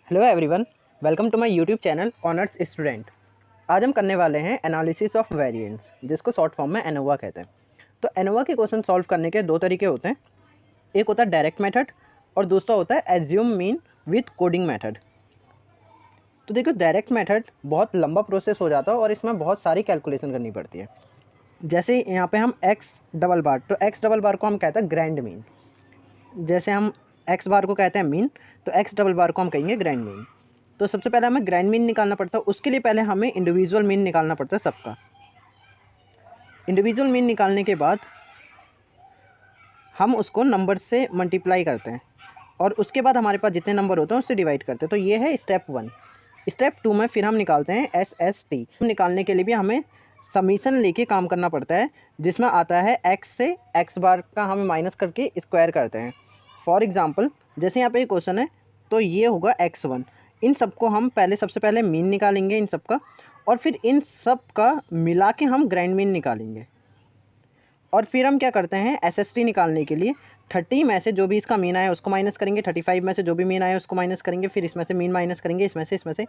Hello everyone, welcome to my YouTube channel honours student. आज हम करने वाले हैं एनालिसिस ऑफ वेरिएंस, जिसको शॉर्ट फॉर्म में एनोवा कहते हैं। तो एनोवा के क्वेश्चन सॉल्व करने के दो तरीके होते हैं। एक होता है डायरेक्ट मेथड और दूसरा होता है assume mean with coding method. तो देखो, डायरेक्ट मेथड बहुत लंबा प्रोसेस हो जाता है और इसमें बहुत सारी कैलकुलेशन करनी पड़ती है। जैसे यहाँ पे हम एक्स डबल बार, तो एक्स डबल बार को हम कहते हैं ग्रैंड मीन। जैसे हम एक्स बार को कहते हैं मीन, तो एक्स डबल बार को हम कहेंगे ग्रैंड मीन। तो सबसे पहले हमें ग्रैंड मीन निकालना पड़ता है, उसके लिए पहले हमें इंडिविजुअल मीन निकालना पड़ता है सबका। इंडिविजुअल मीन निकालने के बाद हम उसको नंबर से मल्टीप्लाई करते हैं और उसके बाद हमारे पास जितने नंबर होते हैं उससे डिवाइड करते हैं। तो ये है स्टेप 1। स्टेप 2 में फिर हम निकालते हैं SST। निकालने के लिए भी हमें समीशन लेके काम करना पड़ता है, जिसमें आता है एक्स से एक्स बार का हमें माइनस करके स्क्वायर करते हैं। फॉर एग्जांपल, जैसे यहाँ पे एक क्वेश्चन है, तो ये होगा x1। इन सबको हम सबसे पहले मीन निकालेंगे इन सब का, और फिर इन सब का मिला के हम ग्रैंड मीन निकालेंगे। और फिर हम क्या करते हैं, SST निकालने के लिए 30 में से जो भी इसका मीन आया उसको माइनस करेंगे, 35 में से जो भी मीन आया उसको माइनस करेंगे, फिर इसमें से मीन माइनस करेंगे, इसमें से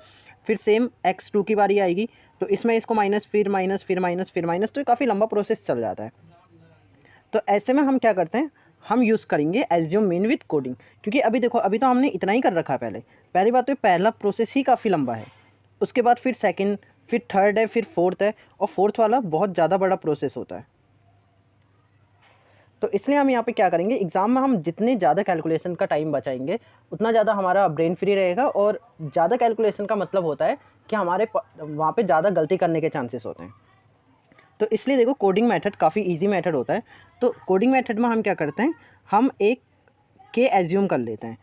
फिर सेम x2 की बारी आएगी, तो इसमें इसको माइनस, फिर माइनस, फिर माइनस, फिर माइनस। तो ये काफ़ी लंबा प्रोसेस चल जाता है। तो ऐसे में हम क्या करते हैं, हम यूज़ करेंगे एज्यूम मीन विथ कोडिंग। क्योंकि अभी देखो, अभी तो हमने इतना ही कर रखा है। पहली बात तो पहला प्रोसेस ही काफ़ी लंबा है, उसके बाद फिर सेकंड, फिर थर्ड है, फिर फोर्थ है, और फोर्थ वाला बहुत ज़्यादा बड़ा प्रोसेस होता है। तो इसलिए हम यहाँ पे क्या करेंगे, एग्ज़ाम में हम जितने ज़्यादा कैलकुलेशन का टाइम बचाएंगे उतना ज़्यादा हमारा ब्रेन फ्री रहेगा। और ज़्यादा कैलकुलेशन का मतलब होता है कि हमारे वहाँ पे ज़्यादा गलती करने के चांसेस होते हैं। तो इसलिए देखो, कोडिंग मेथड काफ़ी इजी मेथड होता है। तो कोडिंग मेथड में हम क्या करते हैं, हम एक के एज्यूम कर लेते हैं।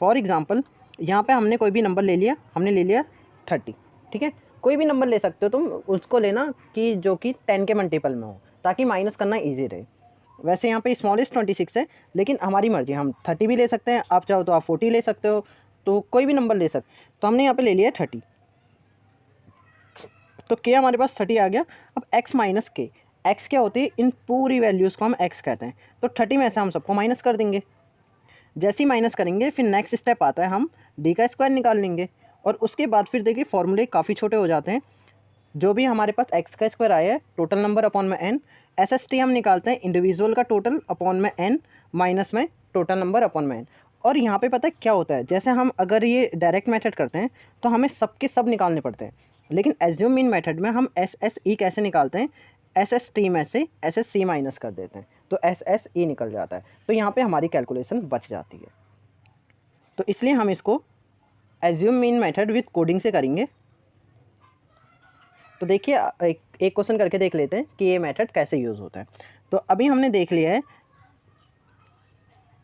फॉर एग्जांपल, यहाँ पे हमने कोई भी नंबर ले लिया, हमने ले लिया 30, ठीक है। कोई भी नंबर ले सकते हो तुम, उसको लेना कि जो कि 10 के मल्टीपल में हो, ताकि माइनस करना ईजी रहे। वैसे यहाँ पे स्मॉलेस्ट 26 है, लेकिन हमारी मर्जी, हम 30 भी ले सकते हैं, आप चाहो तो आप 40 ले सकते हो, तो कोई भी नंबर ले सकते। तो हमने यहाँ पे ले लिया 30, तो के हमारे पास 30 आ गया। अब x माइनस के, एक्स क्या होती है, इन पूरी वैल्यूज़ को हम x कहते हैं। तो 30 में से हम सबको माइनस कर देंगे। जैसे ही माइनस करेंगे, फिर नेक्स्ट स्टेप आता है, हम d का स्क्वायर निकाल लेंगे। और उसके बाद फिर देखिए, फॉर्मूले काफ़ी छोटे हो जाते हैं। जो भी हमारे पास x का स्क्वायर आया है, टोटल नंबर अपॉन में n। SST हम निकालते हैं इंडिविजुअल का टोटल अपॉन में n, माइनस में टोटल नंबर अपॉन में n। और यहाँ पे पता है क्या होता है, जैसे हम अगर ये डायरेक्ट मेथड करते हैं तो हमें सबके सब निकालने पड़ते हैं, लेकिन एज्यूम मीन मेथड में हम SSE कैसे निकालते हैं, SST में से SSC माइनस कर देते हैं, तो SSE निकल जाता है। तो यहाँ पे हमारी कैलकुलेशन बच जाती है। तो इसलिए हम इसको assume mean method with coding से करेंगे। तो देखिए, एक क्वेश्चन करके देख लेते हैं कि ये मेथड कैसे यूज़ होता है। तो अभी हमने देख लिया है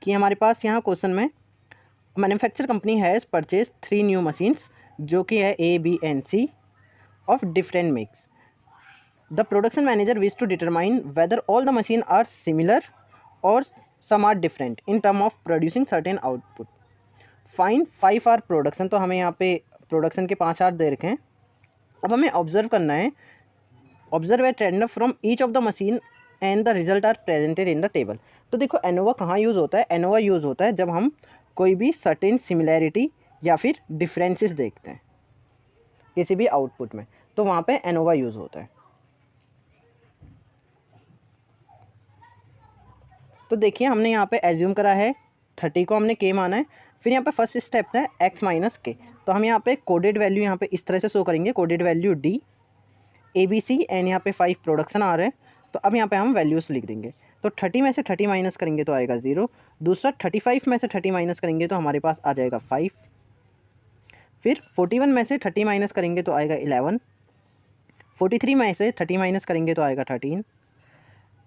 कि हमारे पास यहाँ क्वेश्चन में manufacture company has purchase 3 new machines, जो कि है A, B and C of different makes. The production manager wish to determine whether all the machine are similar और some are different in term of producing certain output. Find 5 R production. तो हमें यहाँ पे production के 5 are they रखे हैं। अब हमें ऑब्जर्व करना है, observe a trend from each of the machine and the result are presented in the table. तो देखो, एनोवा कहाँ यूज़ होता है, एनोवा यूज़ होता है जब हम कोई भी सर्टेन सिमिलैरिटी या फिर डिफरेंसेस देखते हैं किसी भी आउटपुट में, तो वहाँ पे एनोवा यूज़ होता है। तो देखिए, हमने यहाँ पे एज्यूम करा है 30 को हमने के माना है। फिर यहाँ पे फर्स्ट स्टेप है x माइनस के। तो हम यहाँ पे कोडेड वैल्यू यहाँ पे इस तरह से शो करेंगे, coded value D ABC and यहाँ पे 5 प्रोडक्शन आ रहे हैं। तो अब यहाँ पे हम वैल्यूज़ लिख देंगे। तो 30 में से 30 माइनस करेंगे तो आएगा 0। दूसरा 35 में से 30 माइनस करेंगे तो हमारे पास आ जाएगा 5। फिर 41 में से 30 माइनस करेंगे तो आएगा 11। 43 में से 30 माइनस करेंगे तो आएगा 13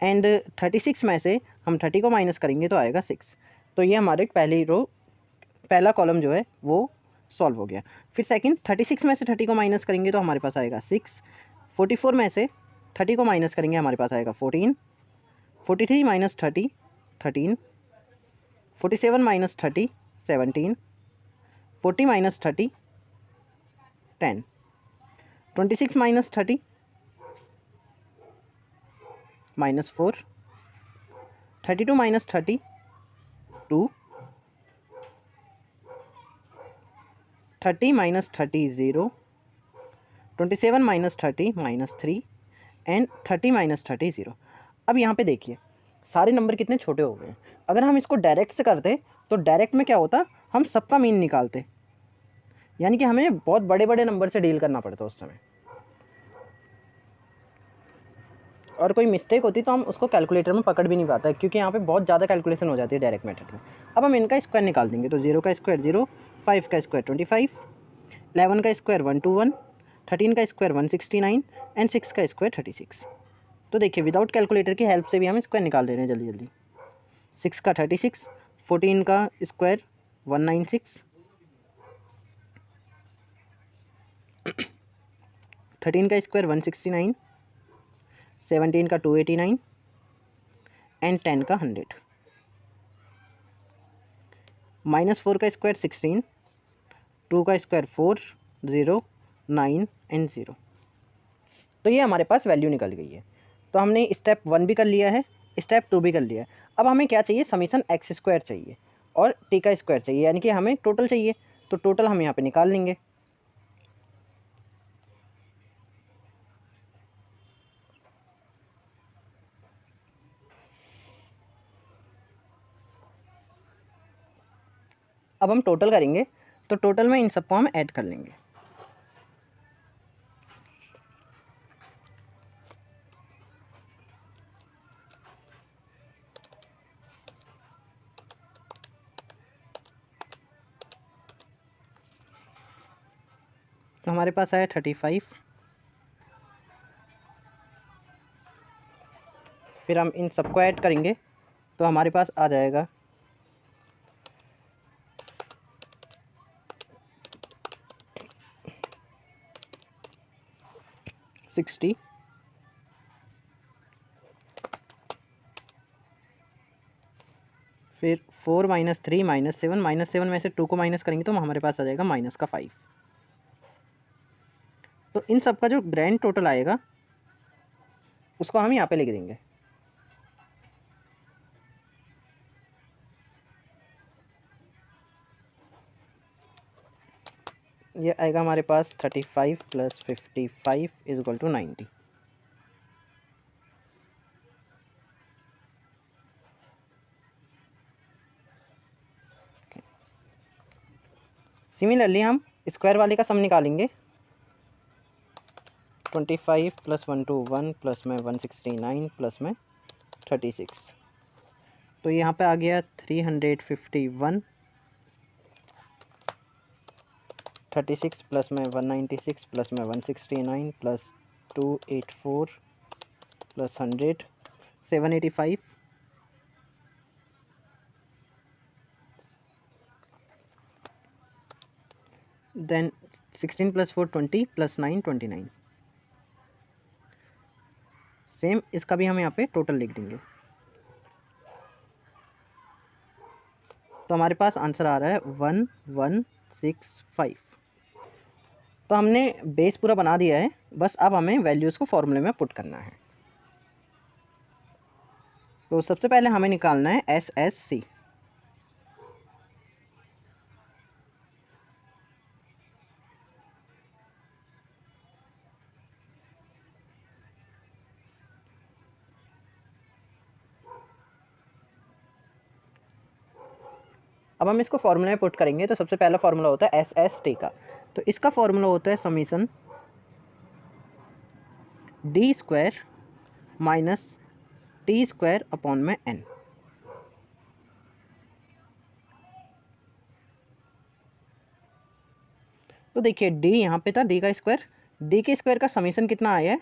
एंड 36 में से हम 30 को माइनस करेंगे तो आएगा 6। तो ये हमारे पहला कॉलम जो है वो सॉल्व हो गया। फिर सेकंड, 36 में से 30 को माइनस करेंगे तो हमारे पास आएगा 6। 44 में से 30 को माइनस करेंगे हमारे पास आएगा 14। 43 minus 30 13। 47 minus 30 17। 40 minus 30 10। 26 minus 30 minus 4। 32 minus 30 2। 30 minus 30 0, 27 minus 30 minus 3 and 30 minus 30 0। अब यहाँ पे देखिए सारे नंबर कितने छोटे हो गए हैं। अगर हम इसको डायरेक्ट से करते तो डायरेक्ट में क्या होता, हम सबका मीन निकालते, यानी कि हमें बहुत बड़े बड़े नंबर से डील करना पड़ता उस समय, और कोई मिस्टेक होती तो हम उसको कैलकुलेटर में पकड़ भी नहीं पाता है, क्योंकि यहाँ पे बहुत ज़्यादा कैलकुलेशन हो जाती है डायरेक्ट मेथड में। अब हम इनका स्क्वायर निकाल देंगे, तो 0 का स्क्वायर 0, 5 का स्क्वायर 25, 11 का स्क्वायर 121, 13 का स्क्वायर 169 एंड 6 का स्क्वायर 36। तो देखिए विदाउट कैलकुलेटर की हेल्प से भी हम स्क्वायर निकाल ले रहे हैं जल्दी जल्दी। 6 का 36, 14 का स्क्वायर 196, 13 का स्क्वायर 169, 17 का 289 एंड 10 का 100, -4 का स्क्वायर 16, 2 का स्क्वायर 4, 0, 9 एंड 0। तो ये हमारे पास वैल्यू निकल गई है। तो हमने स्टेप 1 भी कर लिया है, स्टेप 2 भी कर लिया है। अब हमें क्या चाहिए, समीशन एक्स स्क्वायर चाहिए और टी का स्क्वायर चाहिए, यानी कि हमें टोटल चाहिए। तो टोटल हम यहाँ पे निकाल लेंगे। अब हम टोटल करेंगे, तो टोटल में इन सबको हम ऐड कर लेंगे। तो हमारे पास आया 35, फिर हम इन सबको ऐड करेंगे तो हमारे पास आ जाएगा 60, फिर 4 माइनस 3 माइनस 7, -7 में से 2 को माइनस करेंगे तो हमारे पास आ जाएगा माइनस का 5। तो इन सब का जो ग्रैंड टोटल आएगा उसको हम यहाँ पे लिख देंगे। ये आएगा हमारे पास 35 plus 55 is equal to 90। Similarly हम स्क्वायर वाले का सम निकालेंगे। 25 प्लस 121 प्लस में 169 प्लस में 36, तो यहाँ पे आ गया 351, 36 प्लस में 196 प्लस में 169 plus 284 plus 100 785, then 16 plus 4 20 plus 9 29। Same इसका भी हम यहाँ पे टोटल लिख देंगे। तो हमारे पास आंसर आ रहा है 1165। तो हमने बेस पूरा बना दिया है, बस अब हमें वैल्यूज़ को फॉर्मूले में पुट करना है। तो सबसे पहले हमें निकालना है SSC। अब हम इसको फॉर्मूले में पुट करेंगे। तो सबसे पहला फॉर्मूला होता है SST का। तो इसका फॉर्मूला होता है summation D square minus T square upon में N। तो देखिए D यहाँ पे था, D का स्क्वायर, D के स्क्वायर का समीशन कितना आया है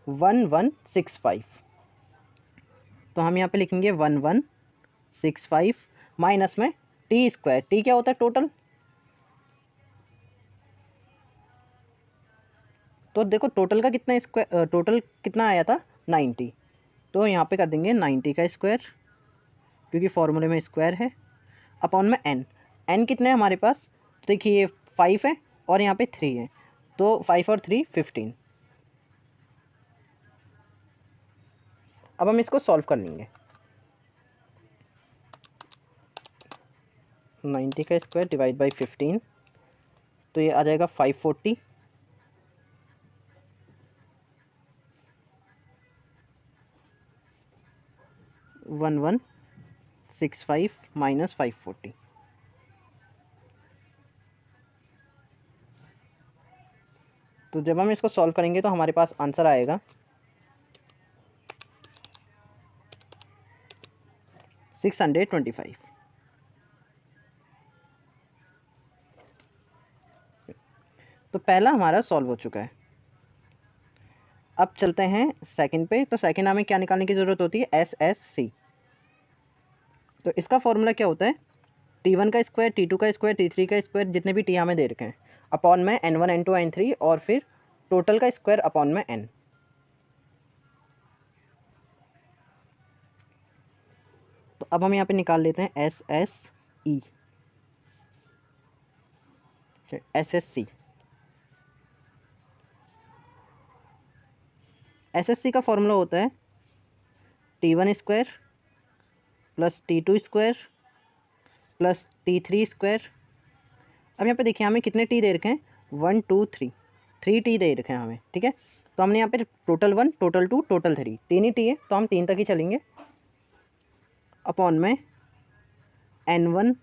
1165। तो हम यहाँ पे लिखेंगे 1165 माइनस में टी स्क्वायर, टी क्या होता है टोटल। तो देखो टोटल का कितना स्क्वायर, टोटल कितना आया था 90। तो यहाँ पे कर देंगे 90 का स्क्वायर, क्योंकि फॉर्मूले में स्क्वायर है, अपॉन में एन। एन कितने हैं हमारे पास, देखिए ये 5 है और यहाँ पे 3 है, तो 5 और 3 15। अब हम इसको सॉल्व कर लेंगे। 90 का स्क्वायर डिवाइड बाई 15, तो ये आ जाएगा 540 1165 माइनस 540। तो जब हम इसको सॉल्व करेंगे तो हमारे पास आंसर आएगा 625। तो पहला हमारा सॉल्व हो चुका है। अब चलते हैं सेकंड पे। तो सेकंड हमें क्या निकालने की ज़रूरत होती है, एस एस सी। तो इसका फॉर्मूला क्या होता है, T1 का स्क्वायर, T2 का स्क्वायर, T3 का स्क्वायर, जितने भी टी हमें दे रखे हैं, अपॉन में N1 N2 N3 और फिर टोटल का स्क्वायर अपॉन में N। तो अब हम यहाँ पे निकाल लेते हैं S S E, S S C. S S C का फॉर्मूला होता है T1 square plus T2 square plus T3 square. अब यहाँ पे देखिए हमें कितने टी दे रखे हैं, 1 2 3, 3 टी दे रखे हैं हमें, ठीक है। तो हमने यहाँ पे टोटल 1 टोटल 2 टोटल 3, तीन ही टी है तो हम 3 तक ही चलेंगे, अपॉन में N1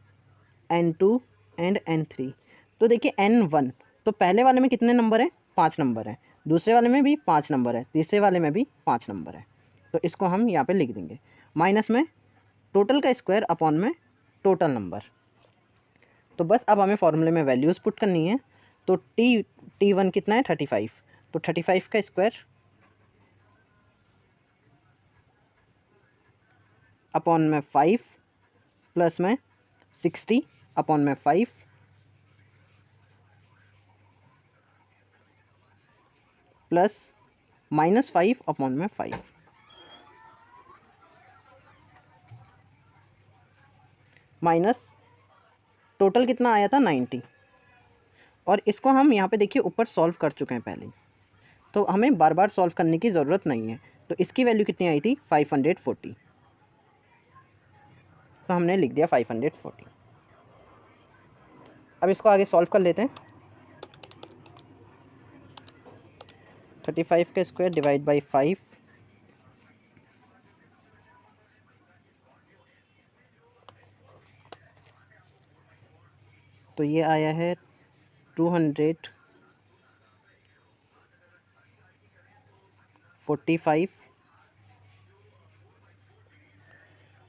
N2 एंड N3। तो देखिए N1, तो पहले वाले में कितने नंबर है, 5 नंबर है, दूसरे वाले में भी 5 नंबर है, तीसरे वाले में भी 5 नंबर है। तो इसको हम यहाँ पे लिख देंगे, माइनस में टोटल का स्क्वायर अपॉन में टोटल नंबर। तो बस अब हमें फॉर्मूले में वैल्यूज़ पुट करनी है। तो T1 कितना है, 35, तो 35 का स्क्वायर अपॉन में 5 प्लस में 60 अपॉन में 5 प्लस माइनस 5 अपॉन में 5 माइनस टोटल कितना आया था, 90। और इसको हम यहाँ पे देखिए ऊपर सॉल्व कर चुके हैं पहले, तो हमें बार बार सॉल्व करने की ज़रूरत नहीं है। तो इसकी वैल्यू कितनी आई थी, 540। तो हमने लिख दिया 540। अब इसको आगे सॉल्व कर लेते हैं। 35 का स्क्वायर डिवाइड बाई 5, तो ये आया है 245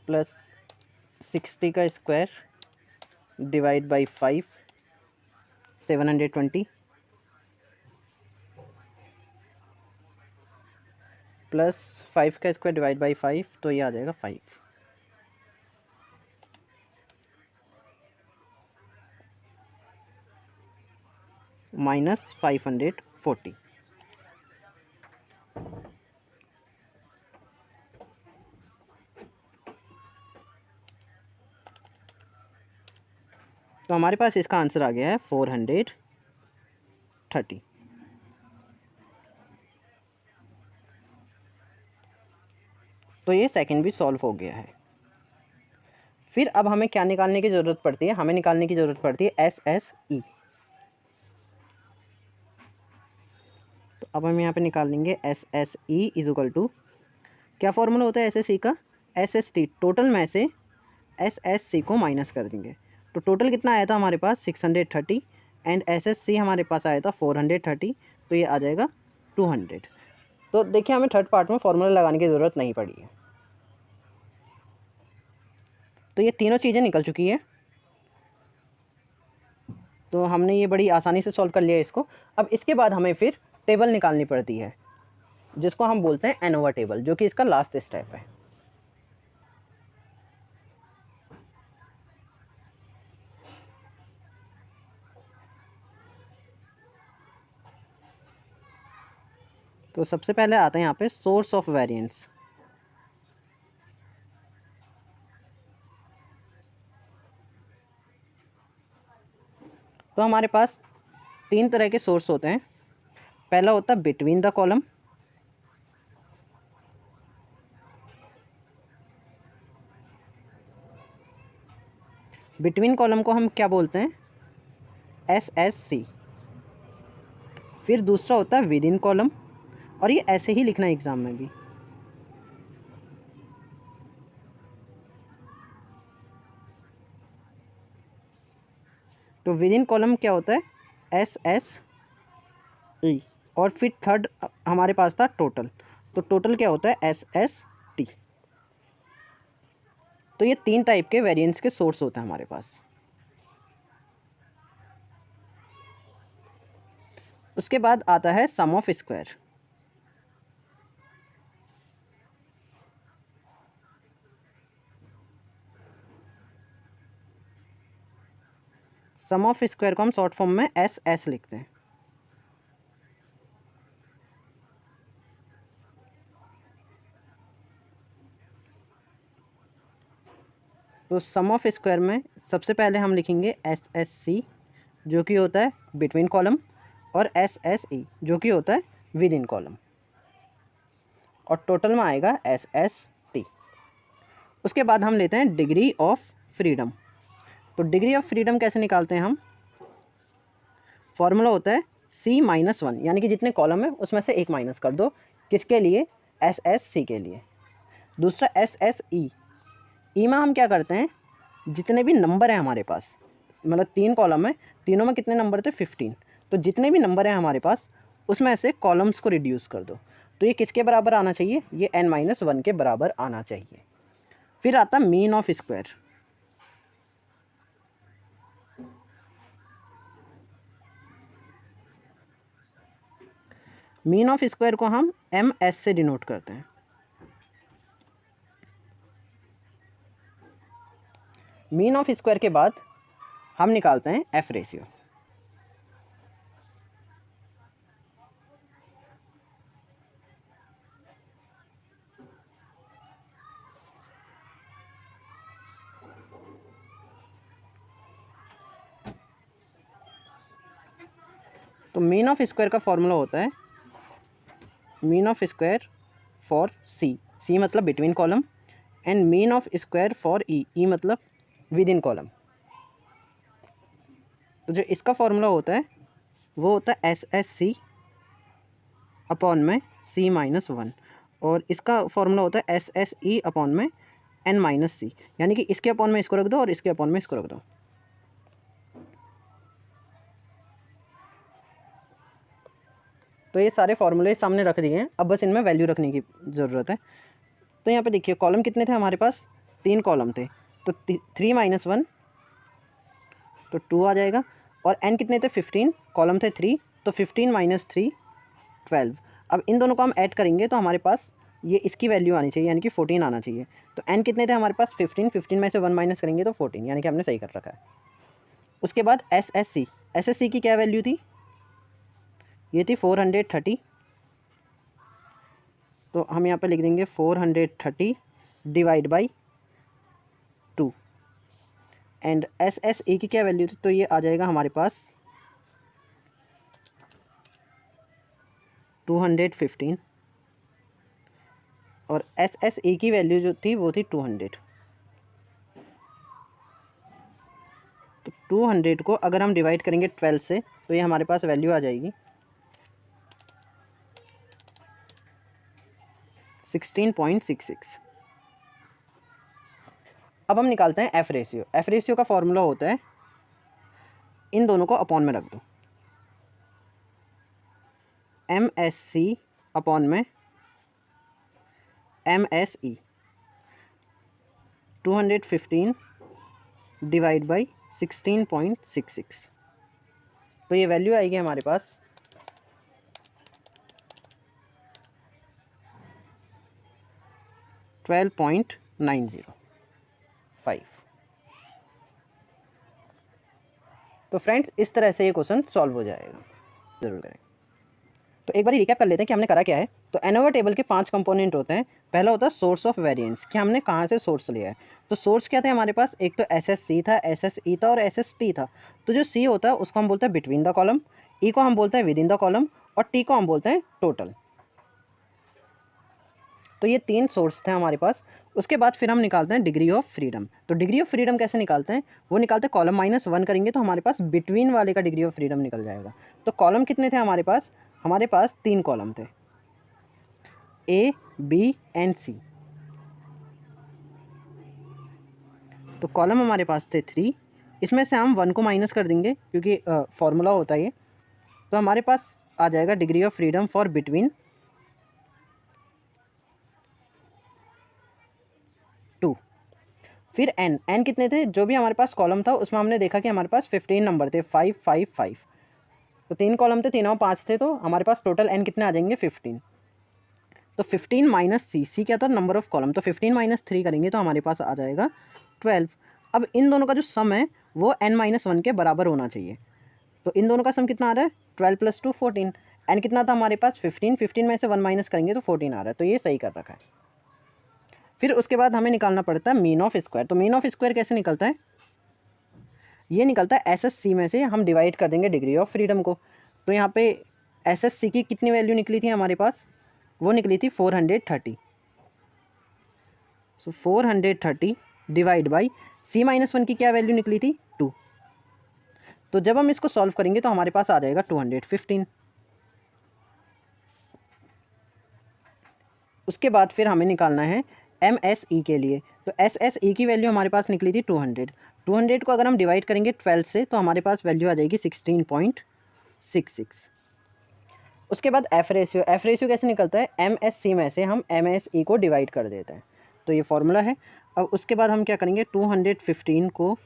प्लस 60 का स्क्वायर डिवाइड बाई 5, 720 प्लस 5 का स्क्वायर डिवाइड बाई 5, तो ये आ जाएगा 5 माइनस 540। तो हमारे पास इसका आंसर आ गया है 430। तो ये सेकंड भी सॉल्व हो गया है। फिर अब हमें क्या निकालने की ज़रूरत पड़ती है, हमें निकालने की ज़रूरत पड़ती है एस एस ई। तो अब हम यहाँ पे निकाल लेंगे S S E is equal to, क्या फॉर्मूला होता है एस एस ई का, एस एस टी, टोटल में से एस एस सी को माइनस कर देंगे। तो टोटल कितना आया था हमारे पास, 630 एंड एस एस सी हमारे पास आया था 430, तो ये आ जाएगा 200। तो देखिए हमें थर्ड पार्ट में फॉर्मूला लगाने की ज़रूरत नहीं पड़ी है। तो ये तीनों चीज़ें निकल चुकी है। तो हमने ये बड़ी आसानी से सॉल्व कर लिया इसको। अब इसके बाद हमें फिर टेबल निकालनी पड़ती है, जिसको हम बोलते हैं एनोवा टेबल, जो कि इसका लास्ट स्टेप है। तो सबसे पहले आता है यहाँ पे सोर्स ऑफ वेरिएंस। तो हमारे पास तीन तरह के सोर्स होते हैं। पहला होता है between the column, between column को हम क्या बोलते हैं, SSC। फिर दूसरा होता है विद इन कॉलम, और ये ऐसे ही लिखना है एग्ज़ाम में भी। तो विद इन कॉलम क्या होता है? SSE। और फिर थर्ड हमारे पास था टोटल, तो टोटल क्या होता है? SST। तो ये 3 टाइप के वेरिएंस के सोर्स होते हैं हमारे पास। उसके बाद आता है sum of square. Sum of square को हम शॉर्ट फॉर्म में SS लिखते हैं। तो सम ऑफ स्क्वायर में सबसे पहले हम लिखेंगे SSC जो कि होता है बिटवीन कॉलम, और SSE जो कि होता है विद इन कॉलम, और टोटल में आएगा SST। उसके बाद हम लेते हैं डिग्री ऑफ फ्रीडम। तो डिग्री ऑफ फ्रीडम कैसे निकालते हैं हम? फॉर्मूला होता है C-1, यानी कि जितने कॉलम है उसमें से एक माइनस कर दो। किसके लिए? SSC के लिए। दूसरा SSE। ई में हम क्या करते हैं? जितने भी नंबर हैं हमारे पास, मतलब 3 कॉलम है, तीनों में कितने नंबर थे? 15। तो जितने भी नंबर हैं हमारे पास उसमें से कॉलम्स को रिड्यूस कर दो। तो ये किसके बराबर आना चाहिए? ये n-1 के बराबर आना चाहिए। फिर आता mean of square. Mean of square को हम MS से डिनोट करते हैं। मीन ऑफ स्क्वायर के बाद हम निकालते हैं F रेशियो। तो मीन ऑफ स्क्वायर का फॉर्मूला होता है mean of square for C मतलब between column, and mean of square for E मतलब विद इन कॉलम। तो जो इसका फॉर्मूला होता है वो होता है SSC अपॉन में C-1, और इसका फॉर्मूला होता है SSE अपॉन में n-C, यानी कि इसके अपॉन में इसको रख दो और इसके अपॉन में इसको रख दो। तो ये सारे फॉर्मूले सामने रख दिए हैं, अब बस इनमें वैल्यू रखने की ज़रूरत है। तो यहाँ पे देखिए कॉलम कितने थे हमारे पास? 3 कॉलम थे, तो 3-1 तो 2 आ जाएगा। और n कितने थे? 15, कॉलम थे 3, तो 15 - 3 12। अब इन दोनों को हम ऐड करेंगे तो हमारे पास ये इसकी वैल्यू आनी चाहिए, यानी कि 14 आना चाहिए। तो n कितने थे हमारे पास? 15 में से 1 माइनस करेंगे तो 14, यानी कि हमने सही कर रखा है। उसके बाद SSC की क्या वैल्यू थी? ये थी 430। तो हम यहाँ पे लिख देंगे 430 डिवाइड बाई 2। एंड SSE की क्या वैल्यू थी? तो ये आ जाएगा हमारे पास 215, और SSE की वैल्यू जो थी वो थी 200। तो 200 को अगर हम डिवाइड करेंगे 12 से तो ये हमारे पास वैल्यू आ जाएगी 16.66। अब हम निकालते हैं F रेशियो। F रेशियो का फॉर्मूला होता है, इन दोनों को अपॉन में रख दो, MSC अपॉन में MSE, 215 डिवाइड बाई 16.66। तो ये वैल्यू आएगी हमारे पास 12.905। तो फ्रेंड्स इस तरह से ये क्वेश्चन सॉल्व हो जाएगा, जरूर करें। तो एक बार रिकैप कर लेते हैं कि हमने करा क्या है। तो एनोवा टेबल के 5 कंपोनेंट होते हैं। पहला होता है सोर्स ऑफ वेरिएंस, कि हमने कहाँ से सोर्स लिया है। तो सोर्स क्या थे हमारे पास? एक तो SSC था, SSE था और SST था। तो जो C होता है उसको हम बोलते हैं बिटवीन द कॉलम, E को हम बोलते हैं विद इन द कॉलम, और T को हम बोलते हैं टोटल। तो ये 3 सोर्स थे हमारे पास। उसके बाद फिर हम निकालते हैं डिग्री ऑफ फ्रीडम। तो डिग्री ऑफ फ्रीडम कैसे निकालते हैं, वो निकालते हैं कॉलम -1 करेंगे तो हमारे पास बिटवीन वाले का डिग्री ऑफ फ्रीडम निकल जाएगा। तो कॉलम कितने थे हमारे पास 3 कॉलम थे, A, B एंड C। तो कॉलम हमारे पास थे 3, इसमें से हम 1 को माइनस कर देंगे क्योंकि फॉर्मूला होता है ये। तो हमारे पास आ जाएगा degree of freedom for between 2। फिर n कितने थे, जो भी हमारे पास कॉलम था उसमें हमने देखा कि हमारे पास 15 नंबर थे, 5 5 5। तो 3 कॉलम थे, तीनों 5 थे, तो हमारे पास टोटल n कितने आ जाएंगे 15। तो 15 माइनस सी क्या था, नंबर ऑफ कॉलम, तो 15 - 3 करेंगे तो हमारे पास आ जाएगा 12। अब इन दोनों का जो सम है वो n-1 के बराबर होना चाहिए। तो इन दोनों का सम कितना आ रहा है, 12 + 2 14। n कितना था हमारे पास 15, 15 में से 1 माइनस करेंगे तो 14 आ रहा है, तो ये सही कर रखा है। फिर उसके बाद हमें निकालना पड़ता है मीन ऑफ स्क्वायर। तो मीन ऑफ स्क्वायर कैसे निकलता है, ये निकलता है SSC में से हम डिवाइड कर देंगे डिग्री ऑफ फ्रीडम को। तो यहाँ पे SSC की कितनी वैल्यू निकली थी हमारे पास, वो निकली थी 430। सो 430 डिवाइड बाई C-1 की क्या वैल्यू निकली थी 2। तो जब हम इसको सॉल्व करेंगे तो हमारे पास आ जाएगा 215। उसके बाद फिर हमें निकालना है MSE के लिए। तो SSE की वैल्यू हमारे पास निकली थी 200। 200 को अगर हम डिवाइड करेंगे 12 से तो हमारे पास वैल्यू आ जाएगी 16.66। उसके बाद एफ रेशियो कैसे निकलता है, MSC में से हम MSE को डिवाइड कर देते हैं, तो ये फॉर्मूला है। अब उसके बाद हम क्या करेंगे, 215 को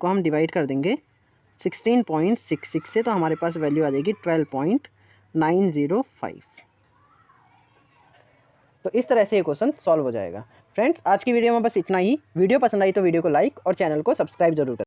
हम डिवाइड कर देंगे 16.66 से, तो हमारे पास वैल्यू आ जाएगी 12.905। तो इस तरह से ये क्वेश्चन सॉल्व हो जाएगा। फ्रेंड्स, आज की वीडियो में बस इतना ही। वीडियो पसंद आई तो वीडियो को लाइक और चैनल को सब्सक्राइब जरूर करें।